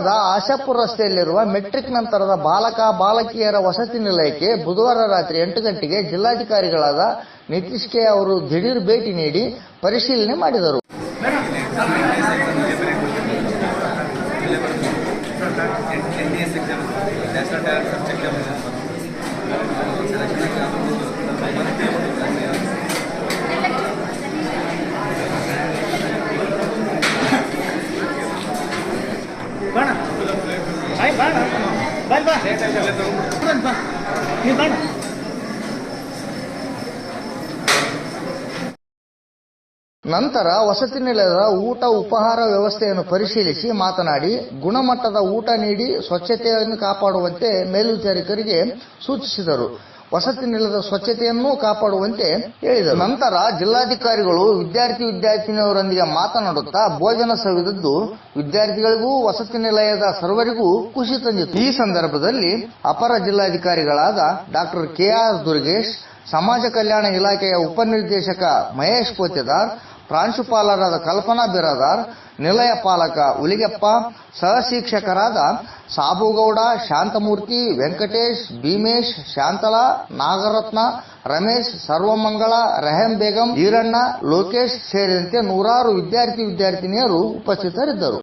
ನಗರದ ಆಶಾಪುರ ರಸ್ತೆಯಲ್ಲಿರುವ ಮೆಟ್ರಿಕ್ ನಂತರದ ಬಾಲಕ ಬಾಲಕಿಯರ ವಸತಿ ನಿಲಯಕ್ಕೆ ಬುಧವಾರ ರಾತ್ರಿ 8 ಗಂಟೆಗೆ ಜಿಲ್ಲಾಧಿಕಾರಿಗಳಾದ ನಿತೀಶ್ ಕೆ ಅವರು ದಿಢೀರ್ ಭೇಟಿ ನೀಡಿ ಪರಿಶೀಲನೆ ಮಾಡಿದರು. ನಂತರ ವಸತಿ ನಿಲಯದ ಊಟ ಉಪಹಾರ ವ್ಯವಸ್ಥೆಯನ್ನು ಪರಿಶೀಲಿಸಿ ಮಾತನಾಡಿ ಗುಣಮಟ್ಟದ ಊಟ ನೀಡಿ ಸ್ವಚ್ಛತೆಯನ್ನು ಕಾಪಾಡುವಂತೆ ಮೇಲ್ವಿಚಾರಕರಿಗೆ ಸೂಚಿಸಿದರು. ವಸತಿ ನಿಲಯದ ಸ್ವಚ್ಛತೆಯನ್ನು ಕಾಪಾಡುವಂತೆ ಹೇಳಿದರು. ನಂತರ ಜಿಲ್ಲಾಧಿಕಾರಿಗಳು ವಿದ್ಯಾರ್ಥಿನಿಯರೊಂದಿಗೆ ಮಾತನಾಡುತ್ತಾ ಭೋಜನ ಸವಿದದ್ದು ವಿದ್ಯಾರ್ಥಿಗಳಿಗೂ ವಸತಿ ನಿಲಯದ ಸರ್ವರಿಗೂ ಖುಷಿ ತಂದಿತು. ಈ ಸಂದರ್ಭದಲ್ಲಿ ಅಪರ ಜಿಲ್ಲಾಧಿಕಾರಿಗಳಾದ ಡಾಕ್ಟರ್ ಕೆಆರ್ ದುರ್ಗೇಶ್, ಸಮಾಜ ಕಲ್ಯಾಣ ಇಲಾಖೆಯ ಉಪನಿರ್ದೇಶಕ ಮಹೇಶ್ ಪೋತೆದಾರ್, ಪ್ರಾಂಶುಪಾಲರಾದ ಕಲ್ಪನಾ ಬಿರಾದಾರ್, ನಿಲಯ ಪಾಲಕ ಉಲಿಗೆಪ್ಪ, ಸಹ ಶಿಕ್ಷಕರಾದ ಸಾಬುಗೌಡ, ಶಾಂತಮೂರ್ತಿ, ವೆಂಕಟೇಶ್, ಭೀಮೇಶ್, ಶಾಂತಲಾ, ನಾಗರತ್ನ, ರಮೇಶ್, ಸರ್ವಮಂಗಳ, ರೆಹಂ ಬೇಗಂ, ಈರಣ್ಣ, ಲೋಕೇಶ್ ಸೇರಿದಂತೆ ನೂರಾರು ವಿದ್ಯಾರ್ಥಿನಿಯರು ಉಪಸ್ಥಿತರಿದ್ದರು.